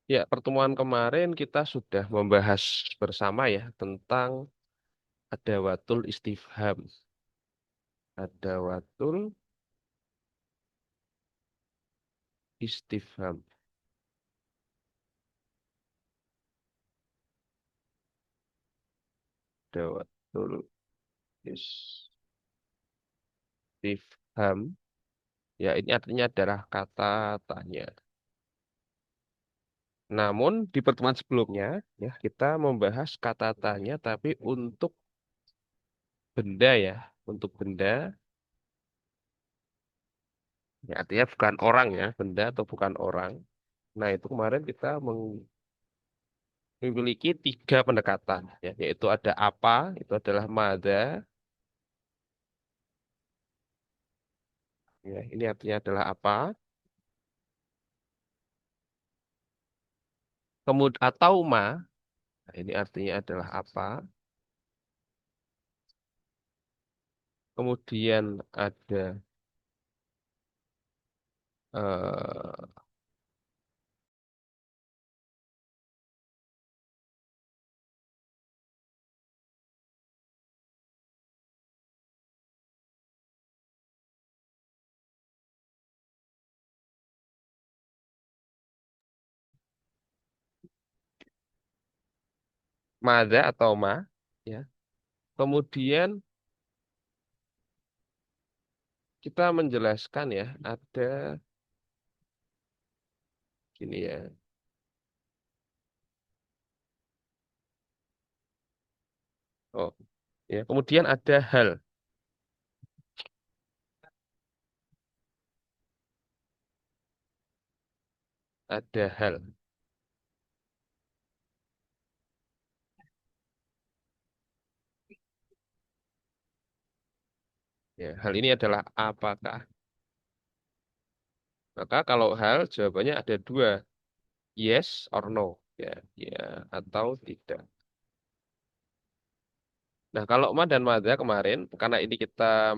Ya, pertemuan kemarin kita sudah membahas bersama ya tentang adawatul istifham. Adawatul istifham. Adawatul istifham. Ya, ini artinya adalah kata tanya. Namun di pertemuan sebelumnya ya kita membahas kata tanya tapi untuk benda ya, untuk benda. Ya, artinya bukan orang ya, benda atau bukan orang. Nah, itu kemarin kita memiliki tiga pendekatan, ya, yaitu ada apa, itu adalah mada, ya, ini artinya adalah apa, kemudian atau ma, nah, ini artinya adalah apa, kemudian ada eh, mada atau ma, ya, kemudian kita menjelaskan ya, ada gini ya, oh, ya, kemudian ada hal, ada hal, ya, hal ini adalah apakah, maka kalau hal jawabannya ada dua, yes or no, ya, ya atau tidak. Nah, kalau ma dan mada kemarin, karena ini kita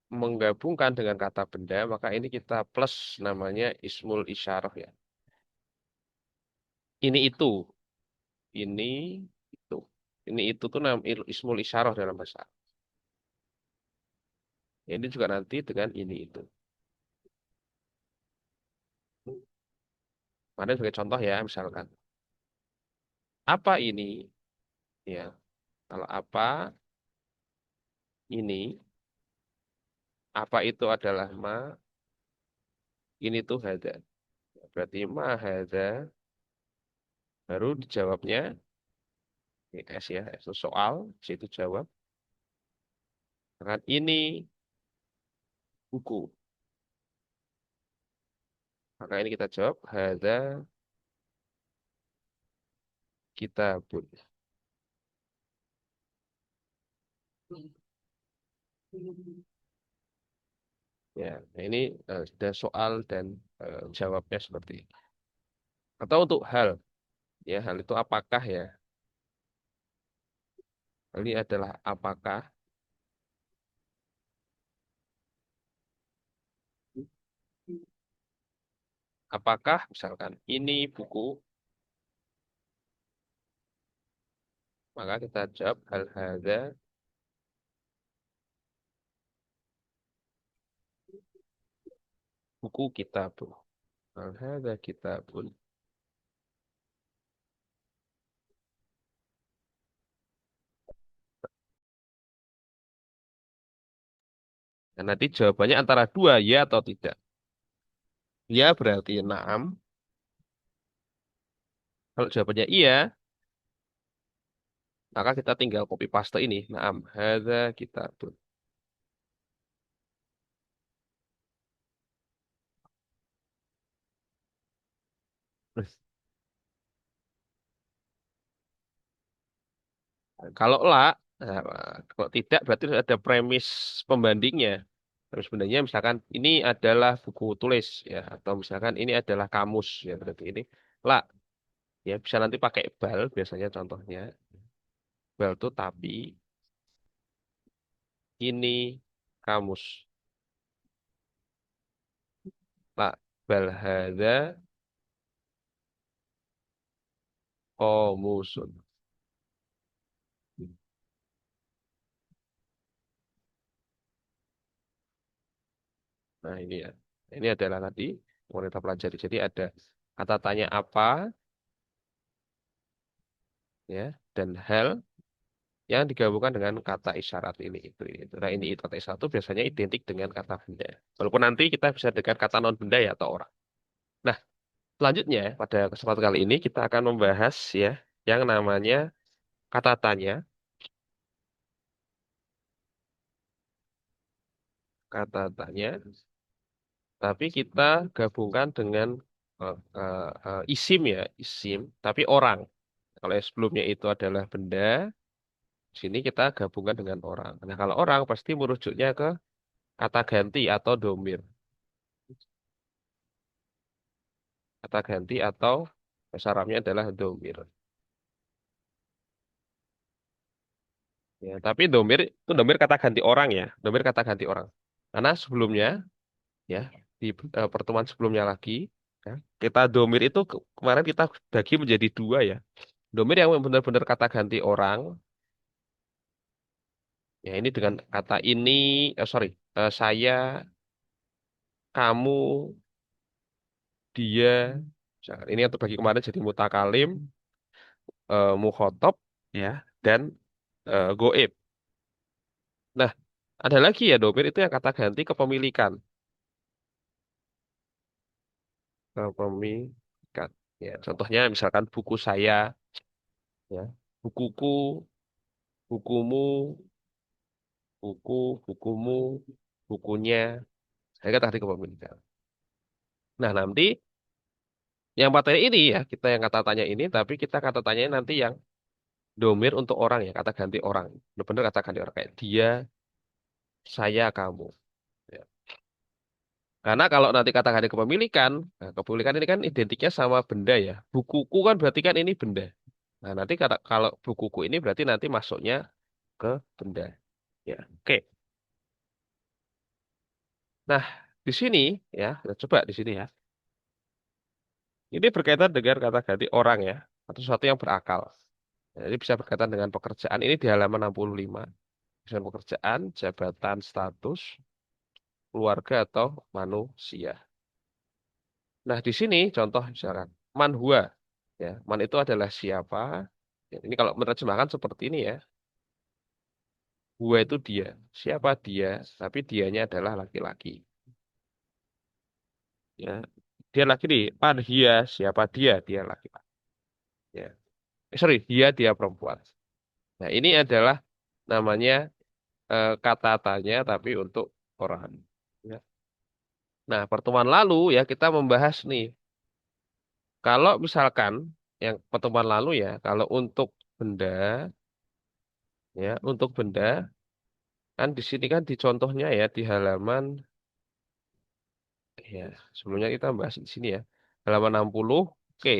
menggabungkan dengan kata benda, maka ini kita plus namanya ismul isyarah ya. Ini itu, ini itu. Ini itu tuh ismul isyarah dalam bahasa Arab. Ya, ini juga nanti dengan ini itu. Kemarin sebagai contoh ya, misalkan. Apa ini? Ya, kalau apa ini, apa itu adalah ma, ini tuh hada. Berarti ma hada, baru dijawabnya, ini S ya, S itu soal, situ jawab. Dengan ini buku. Maka ini kita jawab hadza kitabun. Ya, nah ini sudah soal dan jawabnya seperti ini. Atau untuk hal, ya hal itu apakah ya? Hal ini adalah apakah? Apakah misalkan ini buku, maka kita jawab hal hadza buku kitabun. Hal hadza kitabun. Dan nanti jawabannya antara dua ya atau tidak. Ya berarti naam. Kalau jawabannya iya, maka kita tinggal copy paste ini. Naam, hadza kitabun. Kalau la, nah, kalau tidak berarti harus ada premis pembandingnya. Premis pembandingnya misalkan ini adalah buku tulis ya, atau misalkan ini adalah kamus ya, berarti ini la. Ya bisa nanti pakai bal biasanya contohnya. Bal itu tapi ini kamus. La bal hadza Oh, musun. Nah, ini ya. Ini adalah tadi yang kita pelajari. Jadi ada kata tanya apa, ya, dan hal yang digabungkan dengan kata isyarat ini itu. Nah, ini kata isyarat itu biasanya identik dengan kata benda. Walaupun nanti kita bisa dengan kata non benda ya atau orang. Nah, selanjutnya pada kesempatan kali ini kita akan membahas ya yang namanya kata tanya, kata tanya, tapi kita gabungkan dengan isim ya, isim, tapi orang. Kalau yang sebelumnya itu adalah benda, di sini kita gabungkan dengan orang. Nah, kalau orang pasti merujuknya ke kata ganti atau domir. Kata ganti atau bahasa Arabnya adalah domir. Ya, tapi domir itu domir kata ganti orang ya, domir kata ganti orang. Karena sebelumnya ya di pertemuan sebelumnya lagi ya, kita domir itu kemarin kita bagi menjadi dua ya. Domir yang benar-benar kata ganti orang, ya ini dengan kata ini, sorry, saya, kamu, dia. Misalkan ini yang terbagi kemarin jadi mutakalim, mukhotob, ya, dan goib. Nah, ada lagi ya domir itu yang kata ganti kepemilikan. Kepemilikan. Ya, contohnya misalkan buku saya, ya, bukuku, bukumu, buku, bukumu, bukunya. Saya kata ganti kepemilikan. Nah, nanti yang materi ini ya, kita yang kata tanya ini, tapi kita kata tanya nanti yang domir untuk orang ya, kata ganti orang. Benar-benar kata ganti orang kayak dia, saya, kamu. Ya. Karena kalau nanti kata ganti kepemilikan, nah, kepemilikan ini kan identiknya sama benda ya. Bukuku kan berarti kan ini benda. Nah, nanti kata kalau bukuku ini berarti nanti masuknya ke benda. Ya, oke. Nah, di sini ya, kita coba di sini ya. Ini berkaitan dengan kata ganti orang ya, atau sesuatu yang berakal. Jadi bisa berkaitan dengan pekerjaan. Ini di halaman 65. Misalnya pekerjaan, jabatan, status, keluarga atau manusia. Nah, di sini contoh misalkan man huwa ya, man itu adalah siapa? Ya, ini kalau menerjemahkan seperti ini ya. Huwa itu dia. Siapa dia? Tapi dianya adalah laki-laki. Ya. Dia laki nih, man hiya, siapa dia? Dia laki-laki. Ya. Sorry, dia perempuan. Nah, ini adalah namanya kata tanya tapi untuk orang. Ya. Nah, pertemuan lalu ya kita membahas nih. Kalau misalkan yang pertemuan lalu ya, kalau untuk benda ya, untuk benda kan di sini kan di contohnya ya di halaman ya, sebelumnya kita bahas di sini ya. Halaman 60, oke.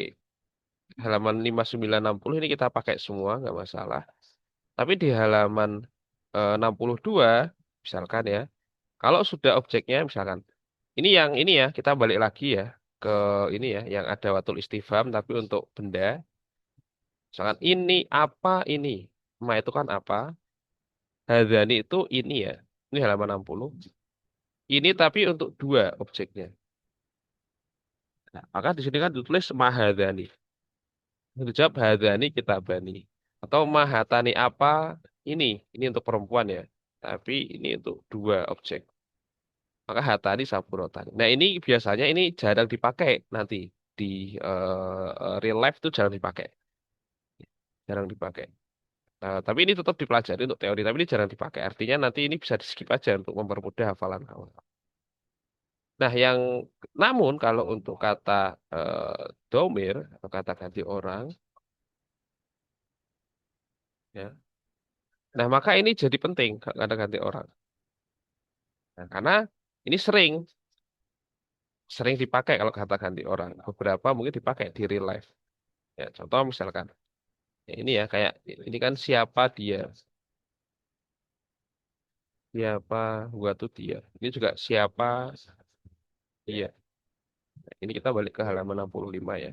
Halaman 59 60 ini kita pakai semua nggak masalah. Tapi di halaman 62 misalkan ya, kalau sudah objeknya misalkan ini ya, kita balik lagi ya ke ini ya yang ada watul istifham tapi untuk benda. Misalkan ini apa ini? Ma itu kan apa? Hadani itu ini ya. Ini halaman 60. Ini tapi untuk dua objeknya. Nah, maka di sini kan ditulis mahadani. Dijawab hadani kita bani. Atau mahatani apa? Ini. Ini untuk perempuan ya. Tapi ini untuk dua objek. Maka hatani sapurotani. Nah ini biasanya ini jarang dipakai nanti. Di real life itu jarang dipakai. Jarang dipakai. Nah, tapi ini tetap dipelajari untuk teori. Tapi ini jarang dipakai. Artinya nanti ini bisa di skip aja untuk mempermudah hafalan awal. Nah, namun kalau untuk kata domir atau kata ganti orang, ya. Nah, maka ini jadi penting kata ganti orang. Nah, karena ini sering dipakai kalau kata ganti orang. Beberapa mungkin dipakai di real life. Ya, contoh misalkan, ya ini ya kayak ini kan siapa gua tuh dia. Ini juga siapa, iya. Ini kita balik ke halaman 65 ya.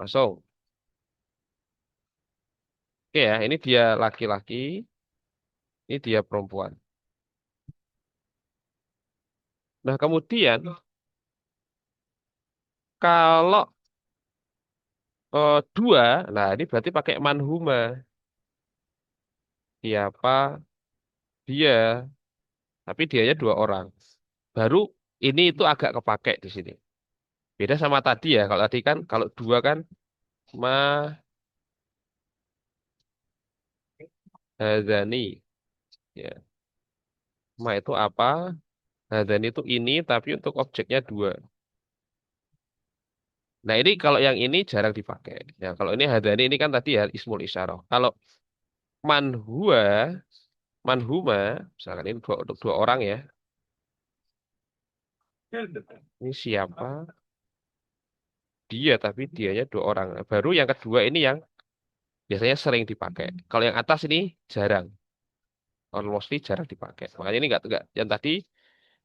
Langsung. Oke ya, ini dia laki-laki, ini dia perempuan. Nah, kemudian kalau dua, nah ini berarti pakai manhuma. Siapa dia? Tapi dianya dua orang. Baru ini itu agak kepake di sini. Beda sama tadi ya. Kalau tadi kan, kalau dua kan ma hadzani. Ya, ma itu apa? Hadzani itu ini, tapi untuk objeknya dua. Nah ini kalau yang ini jarang dipakai. Ya kalau ini hadzani ini kan tadi ya ismul isyarah. Kalau manhua, manhuma, misalkan ini untuk dua orang ya. Ini siapa? Dia, tapi dianya dua orang. Baru yang kedua ini yang biasanya sering dipakai. Kalau yang atas ini jarang. Mostly jarang dipakai. Makanya ini enggak yang tadi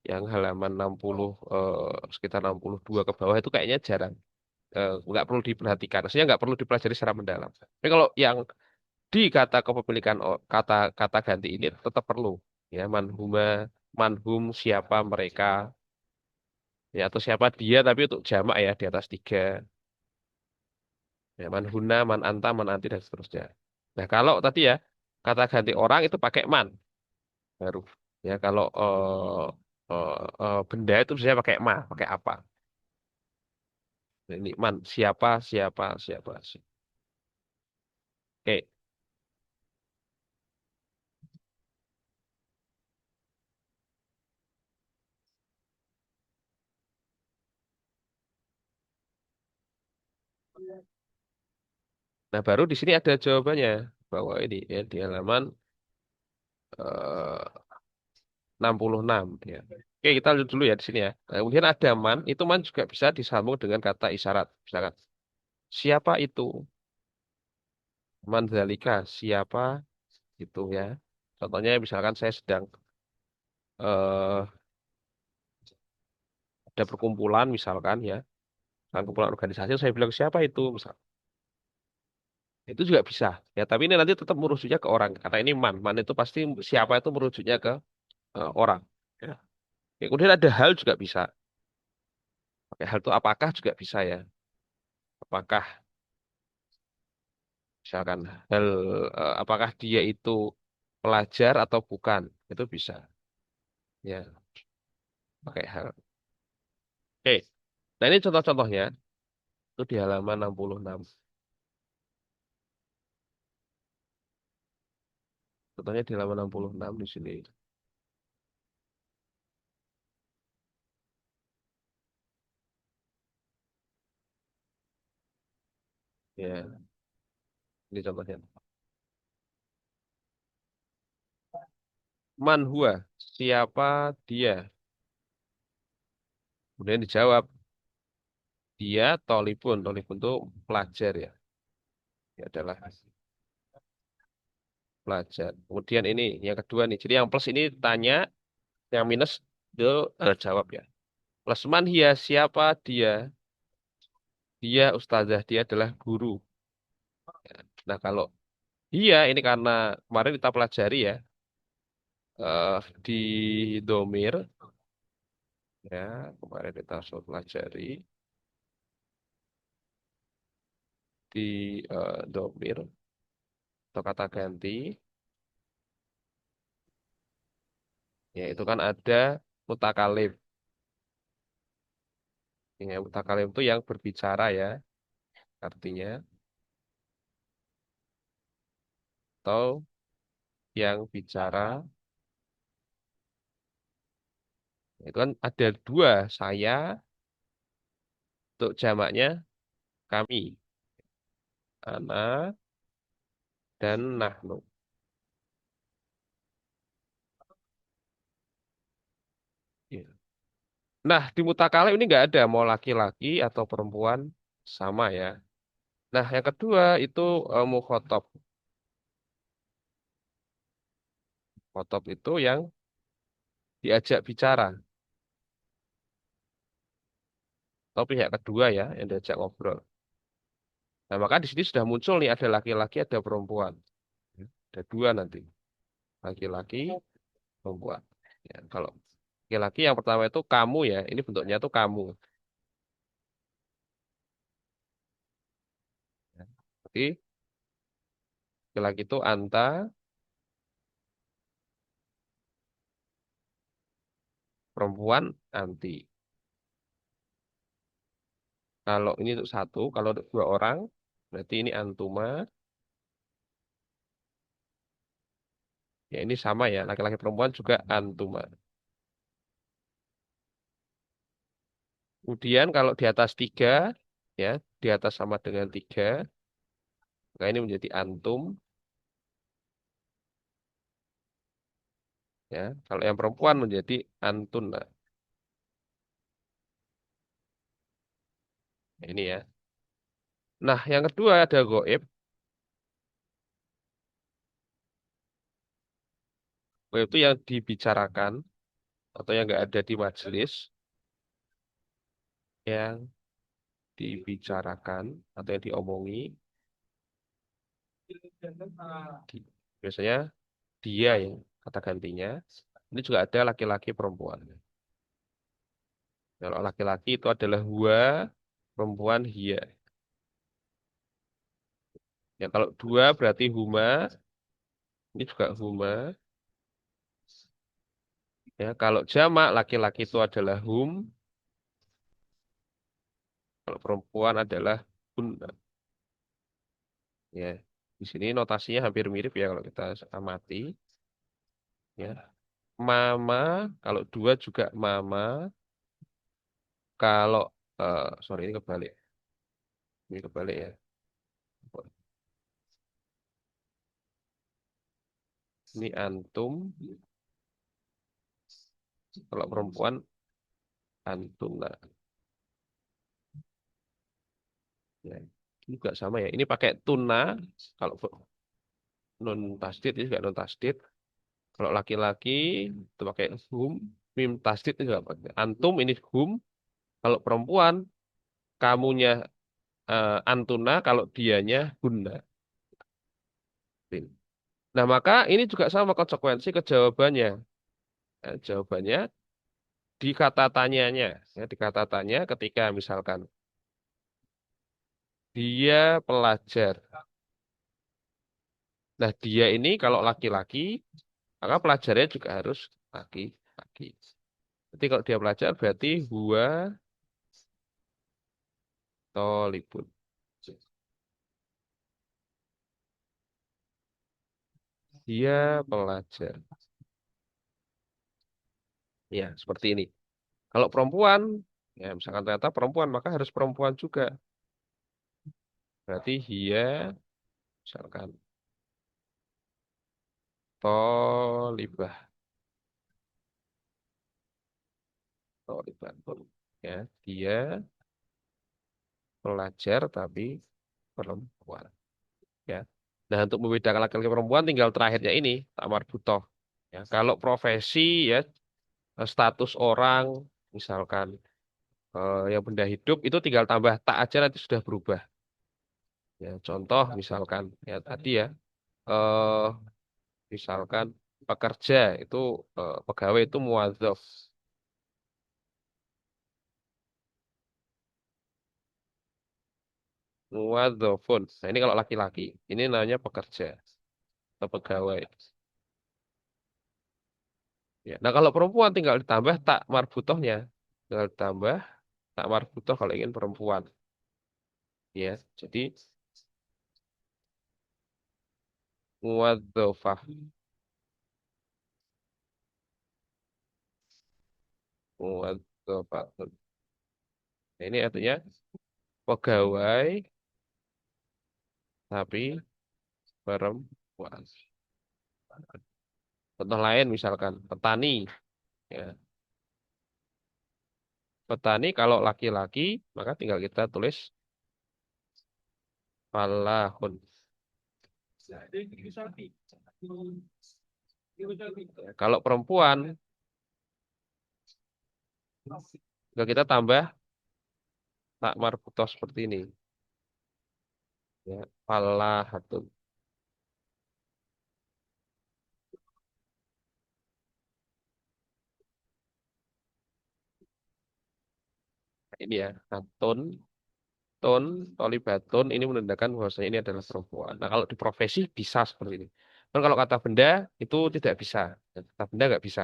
yang halaman 60 sekitar 62 ke bawah itu kayaknya jarang. Nggak perlu diperhatikan. Maksudnya nggak perlu dipelajari secara mendalam. Tapi kalau yang di kata kepemilikan kata kata ganti ini tetap perlu. Ya, manhuma, manhum siapa mereka, ya atau siapa dia tapi untuk jamak ya di atas tiga. Ya, manhuna, man anta, man anti dan seterusnya. Nah, kalau tadi ya kata ganti orang itu pakai man baru. Ya, kalau benda itu biasanya pakai ma, pakai apa. Nah, ini man, siapa, siapa, siapa. Oke. Nah, baru di sini ada jawabannya bahwa ini ya di halaman 66 ya. Oke, kita lihat dulu ya di sini ya. Nah, kemudian ada man, itu man juga bisa disambung dengan kata isyarat. Misalkan, siapa itu? Man zalika, siapa itu ya. Contohnya misalkan saya sedang eh ada perkumpulan misalkan ya. Nah, kumpulan organisasi saya bilang siapa itu misal. Itu juga bisa. Ya, tapi ini nanti tetap merujuknya ke orang. Karena ini man. Man itu pasti siapa itu merujuknya ke orang. Ya. Ya, kemudian ada hal juga bisa. Pakai hal itu apakah juga bisa ya. Apakah misalkan hal apakah dia itu pelajar atau bukan? Itu bisa. Ya, pakai hal. Oke. Nah, ini contoh-contohnya itu di halaman 66. Contohnya di halaman 66 di sini. Ya, ini contohnya. Man huwa? Siapa dia? Kemudian dijawab, dia tolibun. Tolibun itu pelajar ya. Dia adalah pelajar. Kemudian ini yang kedua nih. Jadi yang plus ini tanya, yang minus itu jawab ya. Plus man hiya, siapa dia? Dia ustazah, dia adalah guru. Nah, kalau dia ini karena kemarin kita pelajari ya di domir ya, kemarin kita sudah pelajari di domir atau kata ganti ya itu kan ada mutakalim. Ya, mutakalim itu yang berbicara ya artinya atau yang bicara itu kan ada dua saya untuk jamaknya kami ana dan nahnu. Ya. Nah, di mutakalim ini nggak ada mau laki-laki atau perempuan sama ya. Nah, yang kedua itu mukhotob. Mukhotob itu yang diajak bicara atau pihak kedua ya yang diajak ngobrol. Nah, maka di sini sudah muncul nih ada laki-laki, ada perempuan. Ada dua nanti. Laki-laki, perempuan. Ya, kalau laki-laki yang pertama itu kamu ya. Ini bentuknya itu kamu. Ya. Jadi laki-laki itu anta, perempuan anti. Kalau ini untuk satu, kalau untuk dua orang, berarti ini antuma. Ya ini sama ya, laki-laki perempuan juga antuma. Kemudian kalau di atas tiga, ya di atas sama dengan tiga, maka ini menjadi antum. Ya, kalau yang perempuan menjadi antuna. Nah, ini ya. Nah, yang kedua ada goib. Goib itu yang dibicarakan atau yang nggak ada di majelis, yang dibicarakan atau yang diomongi. Biasanya dia ya kata gantinya. Ini juga ada laki-laki perempuan. Kalau laki-laki itu adalah huwa, perempuan hia. Ya kalau dua berarti huma, ini juga huma. Ya kalau jamak laki-laki itu adalah hum, kalau perempuan adalah hunna. Ya di sini notasinya hampir mirip ya kalau kita amati. Ya mama kalau dua juga mama. Kalau sorry ini kebalik ya. Ini antum, kalau perempuan antum lah. Ya. Ini juga sama ya. Ini pakai tuna. Kalau non tasdid ini juga non tasdid. Kalau laki-laki itu pakai hum, mim tasdid itu juga pakai antum ini hum. Kalau perempuan kamunya antuna, kalau dianya hunna. Nah, maka ini juga sama konsekuensi ke jawabannya. Jawabannya di kata tanyanya. Ya, di kata tanya ketika misalkan dia pelajar. Nah, dia ini kalau laki-laki, maka pelajarnya juga harus laki-laki. Jadi kalau dia pelajar berarti huwa tolibun. Dia pelajar. Ya, seperti ini. Kalau perempuan, ya misalkan ternyata perempuan, maka harus perempuan juga. Berarti dia, misalkan, tolibah. Tolibah. Ya, dia pelajar tapi perempuan. Ya. Nah, untuk membedakan laki-laki perempuan tinggal terakhirnya ini, tak marbutoh. Ya, kalau profesi ya status orang misalkan yang benda hidup itu tinggal tambah tak aja nanti sudah berubah. Ya, contoh misalkan ya tadi ya eh misalkan pekerja itu pegawai itu muadzaf, muadzafun. Nah, ini kalau laki-laki, ini namanya pekerja atau pegawai. Ya. Nah, kalau perempuan tinggal ditambah tak marbutohnya. Tinggal ditambah tak marbutoh kalau ingin perempuan. Ya, jadi muadzafah, muadzafatun. Nah, ini artinya pegawai tapi perempuan. Contoh lain misalkan petani. Ya. Petani kalau laki-laki maka tinggal kita tulis falahun. Ya, kalau perempuan tinggal kita tambah tak marbutoh seperti ini. Ya, falahatun. Ini ya, hatun, tun, tolibatun, ini menandakan bahwasanya ini adalah perempuan. Nah, kalau di profesi bisa seperti ini. Dan kalau kata benda itu tidak bisa. Kata benda nggak bisa.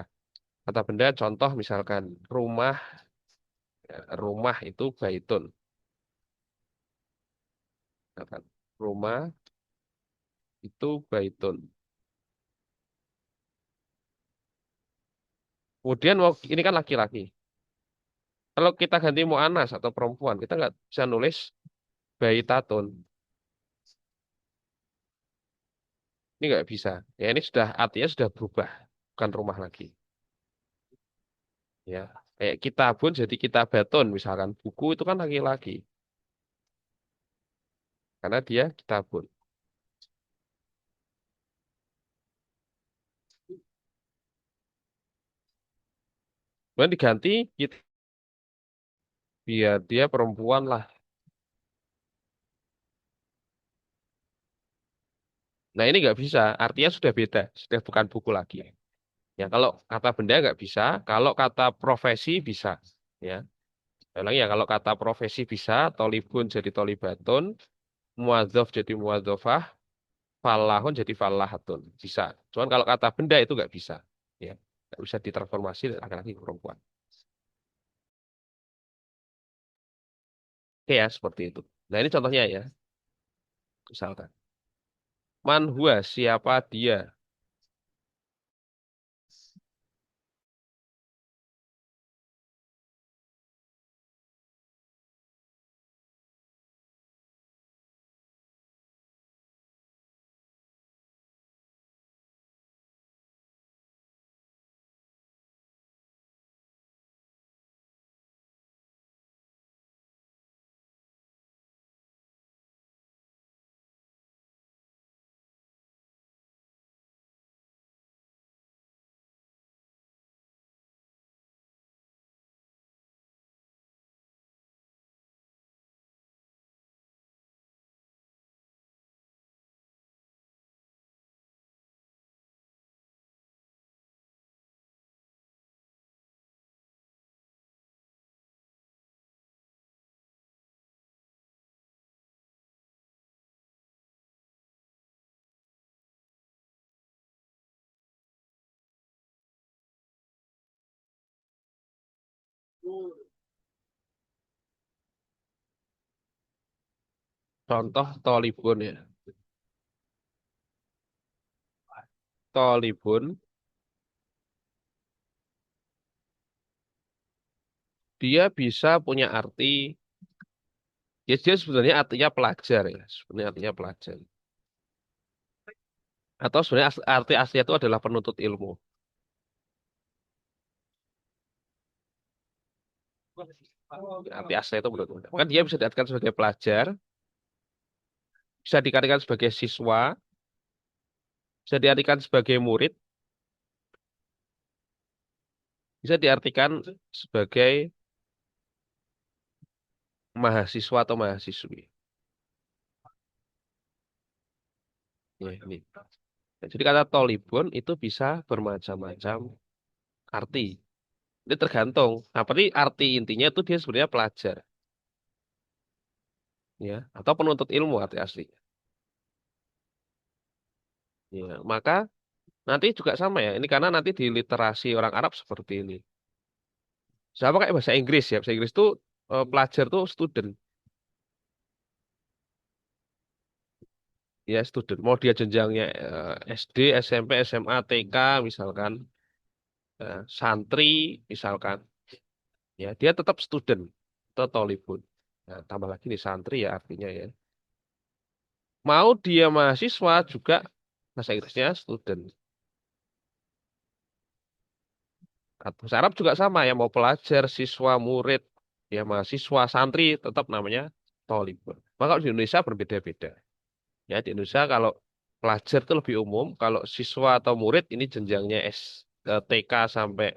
Kata benda contoh misalkan rumah, ya, rumah itu baitun. Misalkan, rumah itu baitun. Kemudian ini kan laki-laki. Kalau kita ganti mu'anas atau perempuan, kita nggak bisa nulis baitatun. Ini nggak bisa. Ya ini sudah artinya sudah berubah, bukan rumah lagi. Ya, kayak kitabun jadi kitabatun misalkan buku itu kan laki-laki karena dia kitabun. Kemudian diganti biar dia perempuan lah. Nah ini nggak bisa, artinya sudah beda, sudah bukan buku lagi. Ya kalau kata benda nggak bisa, kalau kata profesi bisa. Ya, ulang ya kalau kata profesi bisa, tolibun jadi tolibatun, muadzaf jadi muadzafah, falahun jadi falahatun. Bisa. Cuman kalau kata benda itu nggak bisa. Ya, nggak bisa ditransformasi laki-laki ke perempuan. Oke ya, seperti itu. Nah ini contohnya ya, misalkan. Man huwa, siapa dia? Contoh tolibun ya. Tolibun, dia bisa punya arti, ya dia sebenarnya artinya pelajar ya. Sebenarnya artinya pelajar. Atau sebenarnya arti aslinya itu adalah penuntut ilmu. Arti aslinya itu penuntut ilmu. Maka dia bisa diartikan sebagai pelajar, bisa dikatakan sebagai siswa, bisa diartikan sebagai murid, bisa diartikan sebagai mahasiswa atau mahasiswi. Ya, ini. Nah, jadi kata tolibun itu bisa bermacam-macam arti. Ini tergantung. Nah, berarti arti intinya itu dia sebenarnya pelajar, ya, atau penuntut ilmu arti asli. Ya, maka nanti juga sama ya. Ini karena nanti di literasi orang Arab seperti ini. Sama kayak bahasa Inggris ya. Bahasa Inggris itu pelajar tuh student, ya student. Mau dia jenjangnya SD, SMP, SMA, TK misalkan, santri misalkan, ya dia tetap student atau tolibun. Nah, tambah lagi nih santri ya artinya ya. Mau dia mahasiswa juga bahasa Inggrisnya student. Bahasa Arab juga sama ya, mau pelajar, siswa, murid, ya mahasiswa, santri, tetap namanya tolibun. Maka kalau di Indonesia berbeda-beda. Ya di Indonesia kalau pelajar itu lebih umum, kalau siswa atau murid ini jenjangnya TK sampai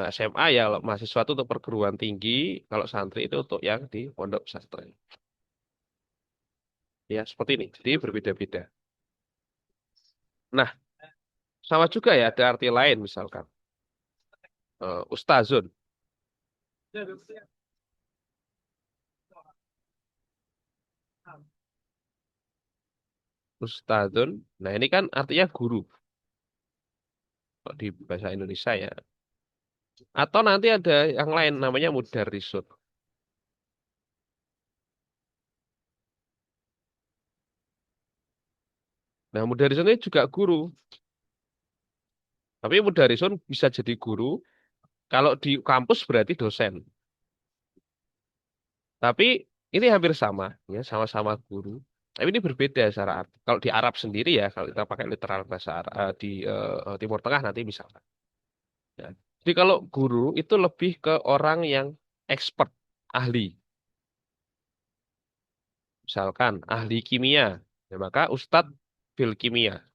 SMA ya, kalau mahasiswa itu untuk perguruan tinggi, kalau santri itu untuk yang di pondok pesantren. Ya, seperti ini. Jadi berbeda-beda. Nah, sama juga ya, ada arti lain misalkan. Ustazun. Ustazun. Nah, ini kan artinya guru kalau di bahasa Indonesia ya. Atau nanti ada yang lain namanya mudarrisun. Nah, mudarrisun ini juga guru. Tapi mudarrisun bisa jadi guru. Kalau di kampus berarti dosen. Tapi ini hampir sama, ya sama-sama guru. Tapi ini berbeda secara arti. Kalau di Arab sendiri ya, kalau kita pakai literal bahasa Arab, di Timur Tengah nanti misalkan. Ya. Jadi kalau guru itu lebih ke orang yang expert, ahli. Misalkan ahli kimia, ya, maka Ustadz fil kimia.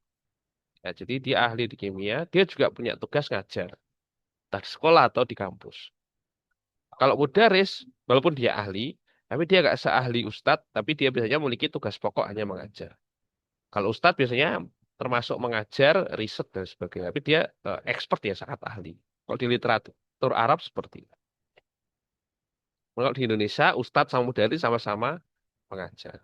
Ya, jadi dia ahli di kimia, dia juga punya tugas ngajar, entah di sekolah atau di kampus. Kalau mudaris, walaupun dia ahli, tapi dia nggak seahli Ustadz, tapi dia biasanya memiliki tugas pokok hanya mengajar. Kalau Ustadz biasanya termasuk mengajar, riset dan sebagainya. Tapi dia expert ya, sangat ahli. Kalau di literatur Arab seperti itu. Kalau di Indonesia, Ustadz sama Mudari sama-sama mengajar.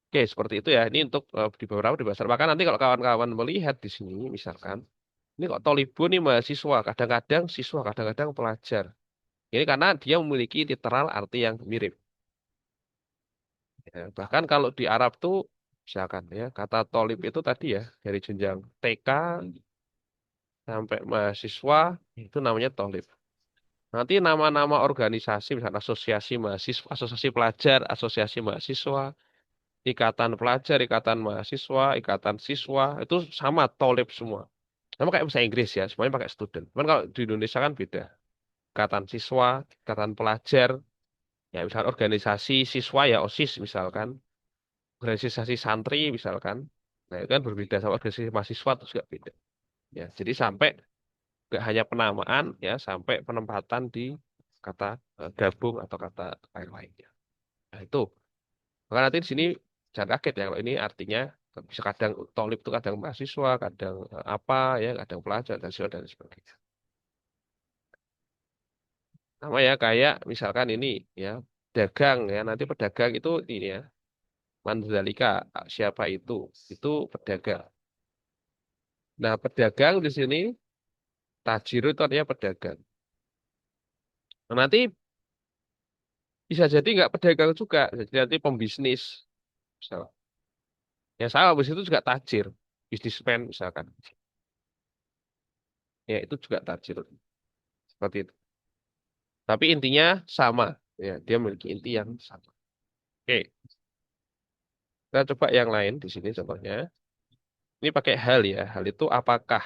Oke, seperti itu ya. Ini untuk di beberapa di bahasa Arab. Maka nanti kalau kawan-kawan melihat di sini, misalkan, ini kok Tolibun nih mahasiswa, kadang-kadang siswa, kadang-kadang pelajar. Ini karena dia memiliki literal arti yang mirip. Ya, bahkan kalau di Arab tuh, misalkan ya, kata Tolib itu tadi ya, dari jenjang TK sampai mahasiswa itu namanya tolib. Nanti nama-nama organisasi misalnya asosiasi mahasiswa, asosiasi pelajar, asosiasi mahasiswa, ikatan pelajar, ikatan mahasiswa, ikatan siswa itu sama tolib semua. Sama kayak bahasa Inggris ya, semuanya pakai student. Cuman kalau di Indonesia kan beda. Ikatan siswa, ikatan pelajar, ya misalkan organisasi siswa ya OSIS misalkan, organisasi santri misalkan. Nah, itu kan berbeda sama organisasi mahasiswa itu juga beda. Ya, jadi sampai gak hanya penamaan ya sampai penempatan di kata gabung atau kata lain-lainnya. Nah itu. Maka nanti di sini jangan kaget ya kalau ini artinya bisa kadang tolib itu kadang mahasiswa, kadang apa ya, kadang pelajar dan sebagainya dan sebagainya. Sama ya kayak misalkan ini ya dagang ya nanti pedagang itu ini ya manzalika siapa itu pedagang. Nah pedagang di sini tajiru itu artinya pedagang. Nah, nanti bisa jadi nggak pedagang juga, jadi nanti pembisnis. Misal. Ya sama, habis itu juga tajir, bisnismen misalkan. Ya itu juga tajir, seperti itu. Tapi intinya sama, ya dia memiliki inti yang sama. Oke, kita coba yang lain di sini contohnya. Ini pakai hal ya, hal itu apakah?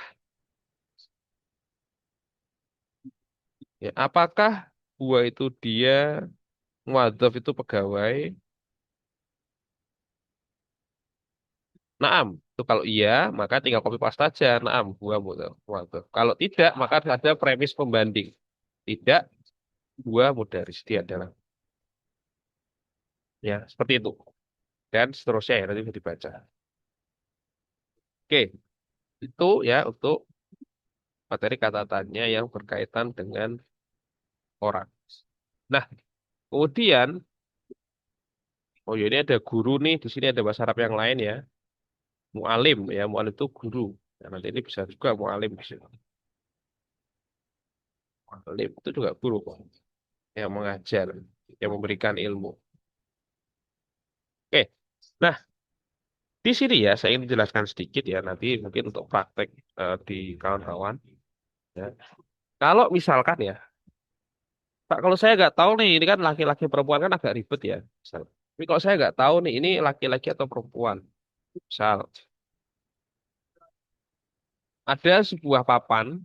Ya, apakah gua itu dia muadzaf itu pegawai? Naam, itu kalau iya, maka tinggal copy paste aja. Naam, gua muadzaf. Kalau tidak, maka ada premis pembanding. Tidak, gua mudaris. Dia adalah. Ya, seperti itu. Dan seterusnya ya nanti bisa dibaca. Oke, itu ya untuk materi kata tanya yang berkaitan dengan orang. Nah, kemudian, oh ya ini ada guru nih, di sini ada bahasa Arab yang lain ya, mu'alim ya, mu'alim itu guru. Nah, nanti ini bisa juga mu'alim di sini. Mu'alim itu juga guru kok, yang mengajar, yang memberikan ilmu. Oke, nah di sini ya saya ingin menjelaskan sedikit ya, nanti mungkin untuk praktek di kawan-kawan. Ya. Kalau misalkan ya, Pak, kalau saya nggak tahu nih, ini kan laki-laki perempuan kan agak ribet ya. Misal. Tapi kalau saya nggak tahu nih, ini laki-laki atau perempuan. Misal, ada sebuah papan,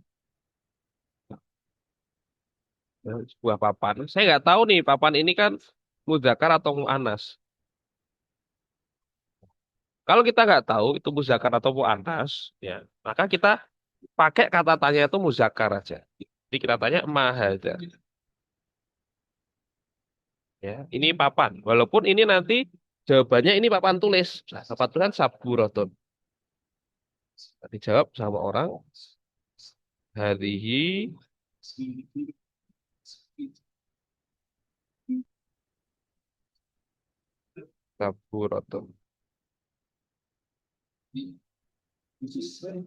sebuah papan. Saya nggak tahu nih, papan ini kan mudzakkar atau muannas. Kalau kita nggak tahu itu mudzakkar atau muannas, ya, maka kita pakai kata tanya itu muzakkar aja. Jadi kita tanya mahadza. Ya, ini papan. Walaupun ini nanti Jawabannya ini papan tulis. Nah, papan tulis kan saburoton. Dijawab sama orang, hadihi saburoton.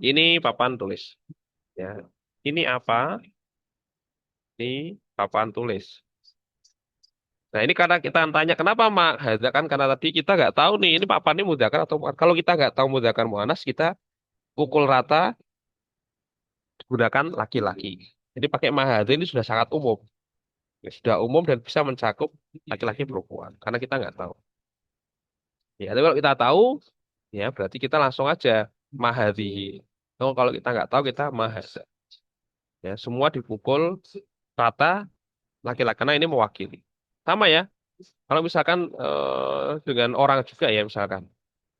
Ini papan tulis. Ya. Ini apa? Ini papan tulis. Nah, ini karena kita tanya kenapa Mak Hadza kan karena tadi kita nggak tahu nih ini papan ini mudzakkar atau muannats. Kalau kita nggak tahu mudzakkar muannats kita pukul rata gunakan laki-laki. Jadi pakai mahadza ini sudah sangat umum. Ya, sudah umum dan bisa mencakup laki-laki perempuan karena kita nggak tahu. Ya, tapi kalau kita tahu ya berarti kita langsung aja mahadhi. Kalau kita nggak tahu kita mahadza. Ya, semua dipukul rata laki-laki karena ini mewakili. Sama ya. Kalau misalkan dengan orang juga ya misalkan.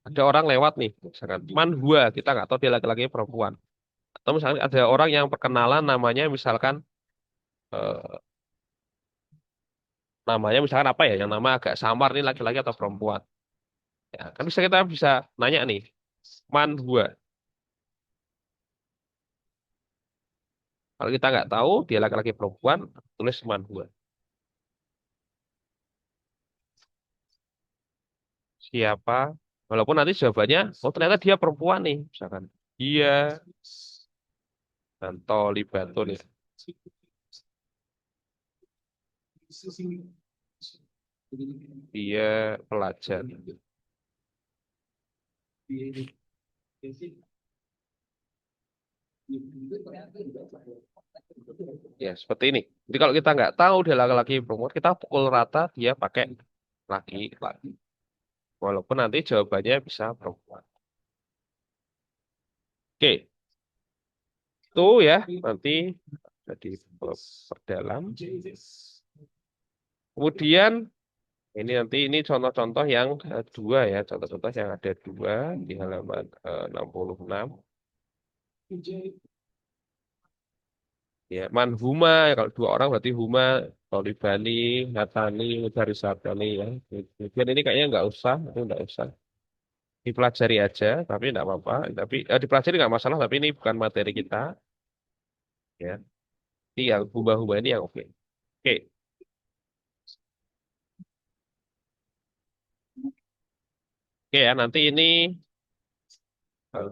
Ada orang lewat nih, misalkan man huwa, kita nggak tahu dia laki-laki atau perempuan. Atau misalkan ada orang yang perkenalan namanya misalkan eh, namanya misalkan apa ya, yang nama agak samar nih laki-laki atau perempuan. Ya, kan bisa kita bisa nanya nih, man huwa. Kalau kita nggak tahu dia laki-laki perempuan, tulis man huwa. Siapa? Walaupun nanti jawabannya, oh ternyata dia perempuan nih, misalkan. Dia dan tolibatun ya. Dia pelajar. Ya, seperti ini. Jadi kalau kita nggak tahu dia laki-laki perempuan, kita pukul rata dia pakai laki-laki. Walaupun nanti jawabannya bisa perempuan. Oke, itu ya nanti jadi perdalam. Kemudian ini nanti ini contoh-contoh yang dua ya, contoh-contoh yang ada dua di halaman 66. Ya, manhuma ya, kalau dua orang berarti huma, Tolibani, Hatani, Mudarisatani ya. Kemudian ini kayaknya nggak usah, itu nggak usah. Dipelajari aja, tapi nggak apa-apa. Tapi dipelajari nggak masalah, tapi ini bukan materi kita ya. Ini yang huma-huma ini yang oke. Oke, oke ya. Nanti ini eh,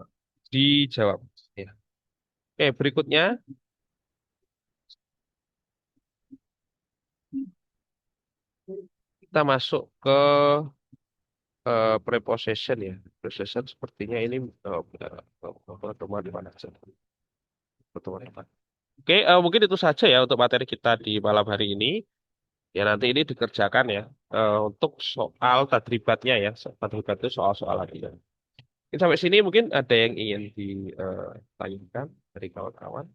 dijawab. Ya. Oke, berikutnya kita masuk ke preposition ya. Preposition sepertinya ini pertemuan di mana saja. Pertemuan di mana. Oke, mungkin itu saja ya untuk materi kita di malam hari ini. Ya nanti ini dikerjakan ya untuk soal tadribatnya ya. Tadribat itu soal-soal lagi. Ya. Mungkin sampai sini mungkin ada yang ingin ditanyakan dari kawan-kawan.